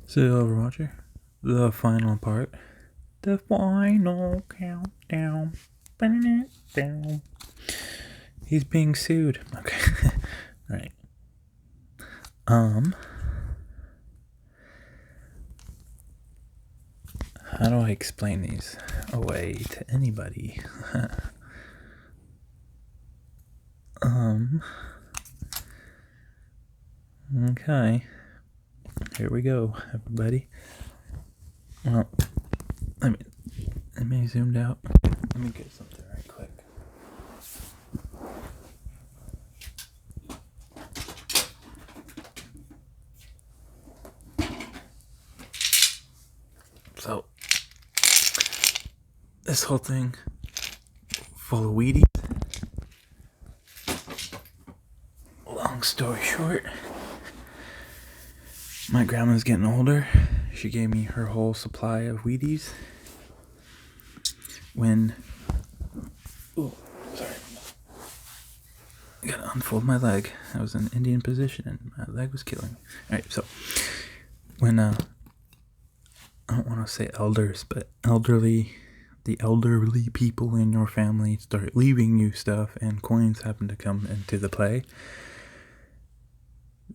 So, Overwatcher, the final part, the final countdown. Down. He's being sued. Okay, all right. How do I explain these away to anybody? Okay. Here we go, everybody. Well, let me zoomed out. Let me get something right quick. So, this whole thing full of Wheaties. Long story short, my grandma's getting older. She gave me her whole supply of Wheaties. When... Oh, sorry. I gotta unfold my leg. I was in Indian position and my leg was killing me. Alright, so... When, I don't want to say elders, but the elderly people in your family start leaving you stuff and coins happen to come into the play.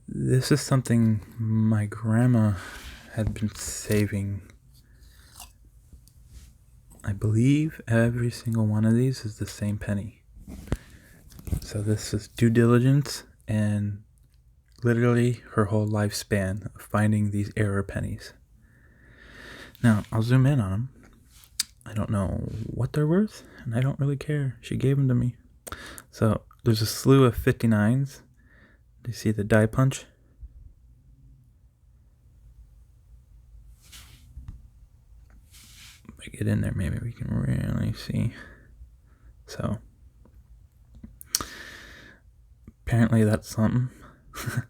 This is something my grandma had been saving. I believe every single one of these is the same penny. So this is due diligence and literally her whole lifespan of finding these error pennies. Now, I'll zoom in on them. I don't know what they're worth, and I don't really care. She gave them to me. So, there's a slew of 59s. Do you see the die punch? If I get in there, maybe we can really see. So, apparently that's something.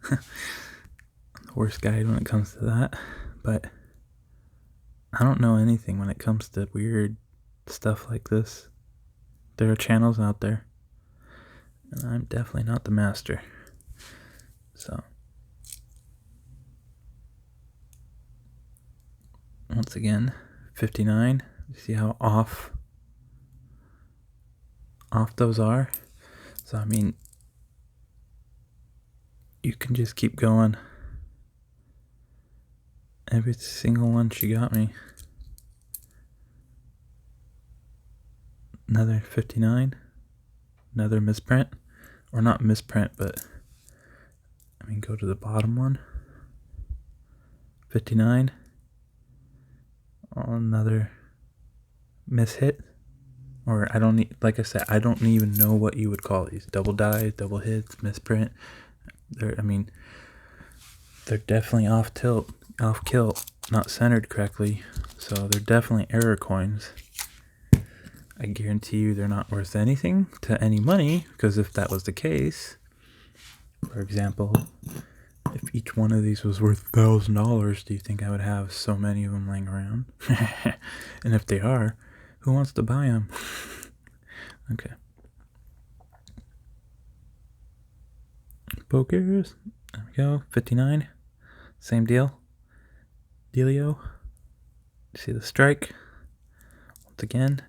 The worst guide when it comes to that. But I don't know anything when it comes to weird stuff like this. There are channels out there, and I'm definitely not the master. So, once again, 59. You see how off those are? So, I mean, you can just keep going. Every single one she got me. Another 59. Another misprint. Or not misprint, but I mean, go to the bottom one. 59. Another mishit. Or I don't need, like I said, I don't even know what you would call these. Double dies, double hits, misprint. They're definitely off tilt, off kilt, not centered correctly. So they're definitely error coins. I guarantee you they're not worth anything to any money, because if that was the case, for example, if each one of these was worth $1,000, do you think I would have so many of them laying around? And if they are, who wants to buy them? Okay. Pokers. There we go. 59. Same deal. Dealio. See the strike? Once again.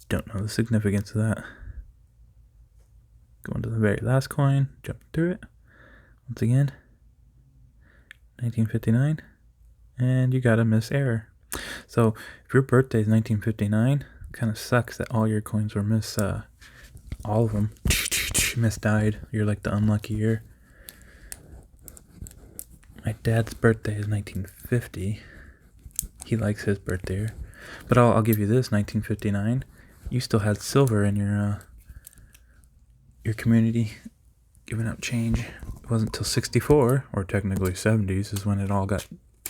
Don't know the significance of that. Going to the very last coin. Jump through it. Once again. 1959. And you got a miss error. So if your birthday is 1959, it kind of sucks that all your coins were all of them misdied. You're like the unlucky year. My dad's birthday is 1950. He likes his birthday year. But I'll give you this, 1959. You still had silver in your community giving out change. It wasn't until 64, or technically 70s, is when it all got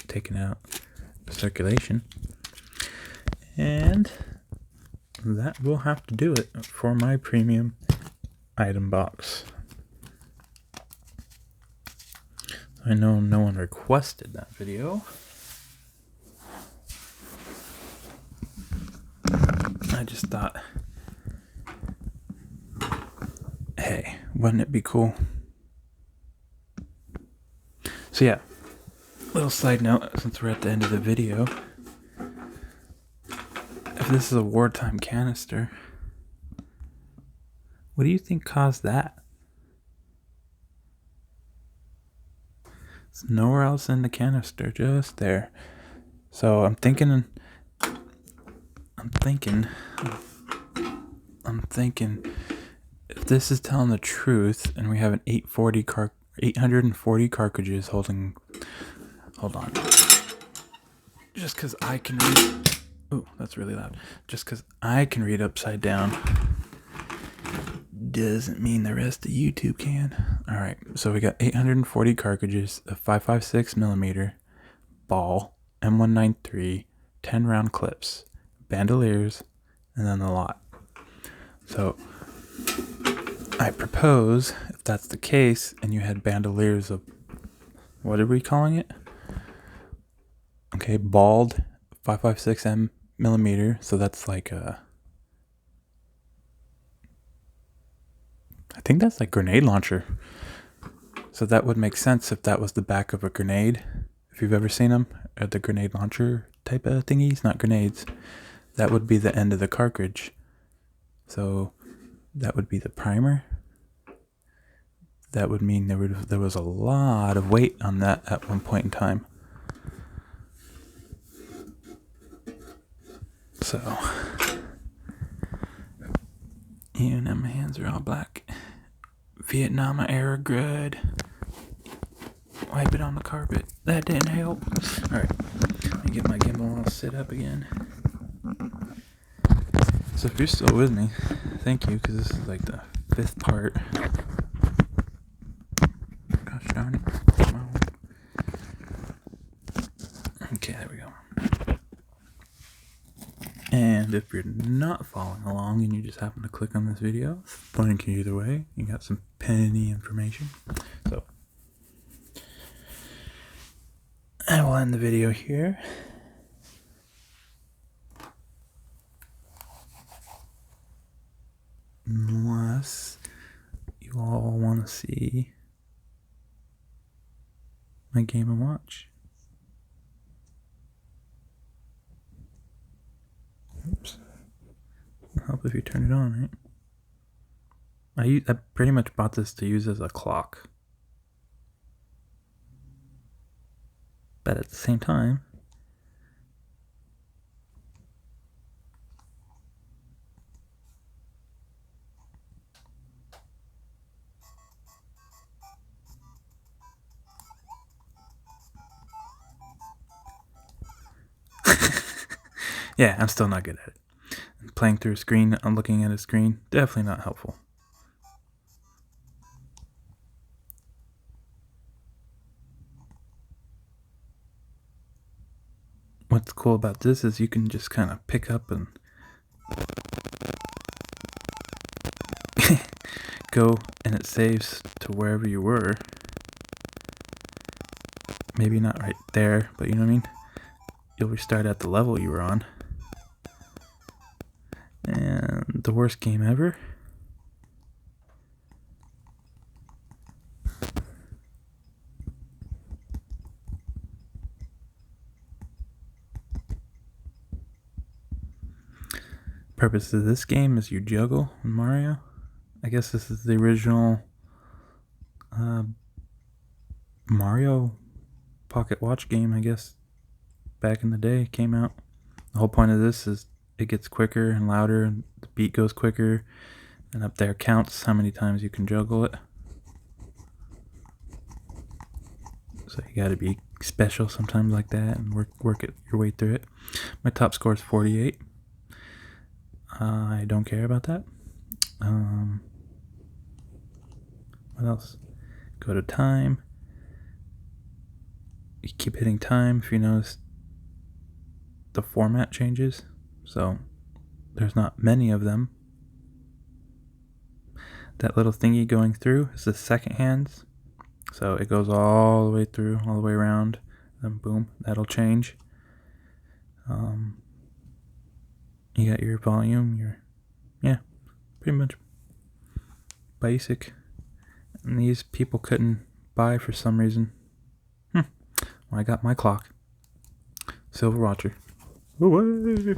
taken out of circulation. And that will have to do it for my premium item box. I know no one requested that video. I just thought, hey, wouldn't it be cool? So yeah, Little side note, since we're at the end of the video, if this is a wartime canister, what do you think caused that? It's nowhere else in the canister, just there. So I'm thinking if this is telling the truth and we have an 840 cartridges holding, hold on. Just because I can read, ooh, that's really loud. Just because I can read upside down doesn't mean the rest of YouTube can. All right, so we got 840 cartridges, a 5.56 millimeter ball, M193, 10 round clips, bandoliers, and then the lot. So I propose, if that's the case, and you had bandoliers of, what are we calling it? Okay, balled 5.56 millimeter, so that's like a, I think that's like grenade launcher. So that would make sense if that was the back of a grenade. If you've ever seen them, the grenade launcher type of thingies, not grenades. That would be the end of the cartridge. So that would be the primer. That would mean there was a lot of weight on that at one point in time. So, and now my hands are all black. Vietnam era good. Wipe it on the carpet. That didn't help. Alright, let me get my gimbal all set up again. So if you're still with me, thank you, because this is like the 5th part. Gosh darn it. Come on. Okay, there we go. And if you're not following along and you just happen to click on this video, thank you either way. You got some penny information. So I will end the video here. Unless you all want to see my Game & Watch. Oops. It'll help if you turn it on, right? I pretty much bought this to use as a clock. But at the same time, yeah, I'm still not good at it. Playing through a screen, I'm looking at a screen, definitely not helpful. What's cool about this is you can just kind of pick up and go, and it saves to wherever you were. Maybe not right there, but you know what I mean? You'll restart at the level you were on. And the worst game ever. Purpose of this game is you juggle in Mario. I guess this is the original Mario Pocket Watch game, I guess, back in the day came out. The whole point of this is it gets quicker and louder, and the beat goes quicker, and up there counts how many times you can juggle it. So you gotta be special sometimes like that and work it your way through it. My top score is 48. I don't care about that. What else? Go to time. You keep hitting time if you notice the format changes. So there's not many of them. That little thingy going through is the second hands. So it goes all the way through, all the way around. Then boom, that'll change. You got your volume, yeah, pretty much basic. And these people couldn't buy for some reason. I got my clock. Silver Watcher. Away.